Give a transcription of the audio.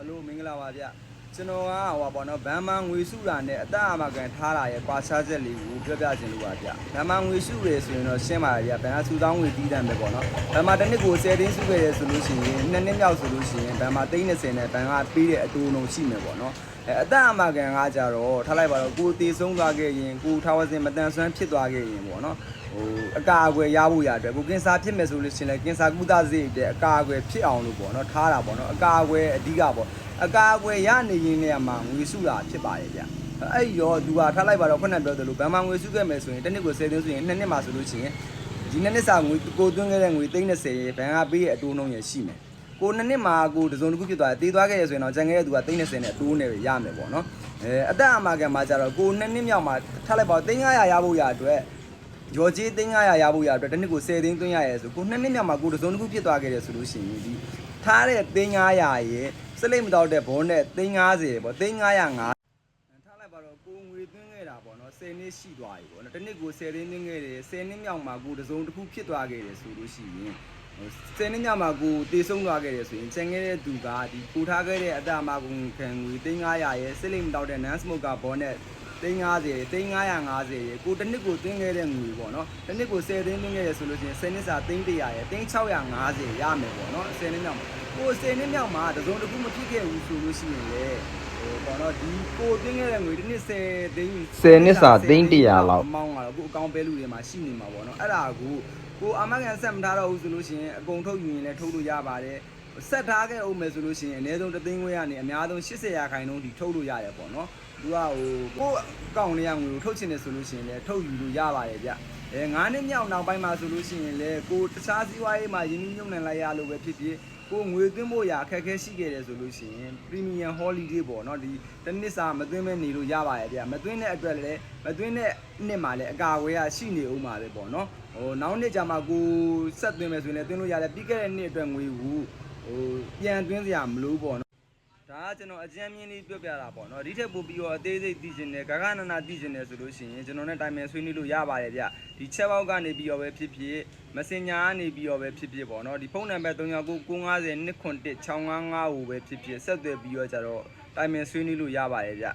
Hello မင်္ဂလာပါဗျကျွန်တော်ကဟိုပါနော်ဗန်မန်ငွေစုတာနဲ့အသက်အာမခံထားတာရဲ့ကွာခြားချက်လေးကိုပြောပြခြင်းလို့ပါဗျဗန်မန်ငွေစုရယ်ဆိုရင်တော့ရှင်းပါဗျဗန်ကစုတောင်းငွေတီးတန်ပဲပေါ့နော်ဗန်မာတစ်နှစ်ကို10သိန်းစုခဲ့ရဆိုလို့ရှိရင်2နှစ်မြောက်ဆိုလို့ရှိရင်ဗန်မာ30နဲ့ဗန်ကပေးတဲ့အတူလုံးရှိမယ်ပေါ့နော်အသက်အာမခံကကြတော့ထားလိုက်ပါတော့ကိုတေဆုံးသွားခဲ့ရင်ကိုထားဝစဉ်မတန်ဆွမ်းဖြစ်သွားခဲ့ရင်ပေါ့နော်အကာအကွယ်ရဖို့ရအတွက်ကိုကင်ဆာဖြစ်မယ်ဆိုလို့ရှိရင်လည်းကင်ဆာကုသစေတဲ့အကာအကွယ်ဖြစ်အောင်လို့ပေါ့နော်ထားတာပေါ့နော်အကာအကွယ်အဓိကပေါ့အကာအကွယ်ရနေရင်းနဲ့မှငွေစုတာဖြစ်ပါတယ်ဗျအဲ့ရောသူကထားလိုက်ပါတော့ခုနပြောသလိုဗန်မာငွေစုခဲ့မယ်ဆိုရင်တစ်နှစ်ကို10သိန်းဆိုရင်2နှစ်မှဆိုလို့ရှိရင်ဒီ2နှစ်စာငွေကိုသွင်းခဲ့တဲ့ငွေ30ရေဘန်ကပေးတဲ့အတိုးနှုန်းရရှိမယ်ကို2နှစ်မှာကိုတစုံတစ်ခုဖြစ်သွားတယ်တေးသွားခဲ့ရဆိုရင်တော့ကြံခဲ့တဲ့သူက30နဲ့အတိုးနဲ့ပဲရမယ်ပေါ့နော်အသက်အာမခံမှာကြတော့ကို2နှစ်မြောက်မှာထားလိုက်ပါတော့300ရဖို့ရအတွက်ရော်ကြီး300ရဖို့ရအတွက်တစ်နှစ်ကို10သိန်းသွင်းရရဲဆိုကို2နှစ်မြောက်မှာကိုတစုံတစ်ခုဖြစ်သွားခဲ့တယ်ဆိုလို့ရှိရင်ဒီထားတဲ့300ရေစလိတ်မတော့တဲ့ဘောနဲ့350ပေါ့350ထားလိုက်ပါတော့ကိုငွေသွင်းခဲ့တာပေါ့နော်10နှစ်ရှိသွားပြီပေါ့နော်တစ်နှစ်ကို10သိန်းသွင်းခဲ့တယ်10နှစ်မြောက်မှာကိုတစုံတစ်ခုဖြစ်သွားခဲ့တယ်ဆိုလို့ရှိရင်10နှစ်မြောက်မှာကိုတေဆုံးသွားခဲ့တယ်ဆိုရင်ကျန်ခဲ့တဲ့သူကဒီကိုထားခဲ့တဲ့အတ္တမကုံခံငွေ300ရေစလိတ်မတော့တဲ့ non smoker ဘောနဲ့350 350ရေကိုတစ်နှစ်ကိုသွင်းခဲ့တဲ့ငွေပေါ့နော်တစ်နှစ်ကို10သိန်းသွင်းခဲ့ရဆိုလို့ရှိရင်10နှစ်စာ300ရေ3650ရမယ်ပေါ့နော်10နှစ်မြောက်မှာကို10နှစ်မြောက်မှာတစုံတစ်ခုမဖြစ်ခဲ့ဘူးဆိုလို့ရှိရင်လေပေါ့နော်ဒီကိုသွင်းခဲ့တဲ့ငွေတစ်နှစ်10သိန်း10နှစ်စာ300လောက်အမောင်းကတော့ကိုအကောင်ပဲလူတွေမှာရှိနေမှာပေါ့နော်အဲ့ဒါကိုအာမခံဆက်မထားတော့ဘူးဆိုလို့ရှိရင်အကုန်ထုတ်ယူရင်လည်းထုတ်လို့ရပါတယ်ဆက်ထားခဲ့အောင်မယ်ဆိုလို့ရှိရင်အနည်းဆုံး3သိန်းခွဲကနေအများဆုံး80ရာခိုင်နှုန်းထိထုတ်လို့ရတယ်ပေါ့နော်သူကကိုအကောင့်လေးကငွေကိုထုတ်ချင်တယ်ဆိုလို့ရှိရင်လည်းထုတ်ယူလို့ရပါတယ်ဗျ9နှစ်မြောက်နောက်ပိုင်းမှာဆိုလို့ရှိရင်လည်းကိုတခြားစီးပွားရေးမှာရင်းနှီးမြှုပ်နှံလိုက်ရလို့ပဲဖြစ်ဖြစ်ကိုငွေသွင်းဖို့ရအခက်အခဲရှိခဲ့တယ်ဆိုလို့ရှိရင် premium holiday ပေါ့နော်ဒီတစ်နှစ်စာမသွင်းမဲနေလို့ရပါတယ်ဗျမသွင်းတဲ့အတွက်လည်းမသွင်းတဲ့နှစ်မှာလည်းအကာအကွယ်ရရှိနေဦးမှာပဲပေါ့နော်နောက်နှစ်ကြာမှကိုဆက်သွင်းမယ်ဆိုရင်လည်းသွင်းလို့ရတယ်ပြီးခဲ့တဲ့နှစ်အတွက်ငွေကိုပြန်သွင်းစရာမလိုပေါ့နော်ဒါကကျွန်တော်အကြမ်းမြင်လေးပြောပြတာပေါ့နော်ဒီထက်ပိုပြီးတော့အသေးစိတ်သိချင်တယ်ဂဂနနာသိချင်တယ်ဆိုလို့ရှိရင်ကျွန်တော်နဲ့တိုင်ပင်ဆွေးနွေးလို့ရပါတယ်ဗျဒီ chat box ကနေပြီးတော့ပဲဖြစ်ဖြစ် messenger ကနေပြီးတော့ပဲဖြစ်ဖြစ်ပေါ့နော်ဒီဖုန်းနံပါတ်399950 291 655ကိုပဲဖြစ်ဖြစ်ဆက်သွယ်ပြီးတော့ကြတော့တိုင်ပင်ဆွေးနွေးလို့ရပါတယ်ဗျ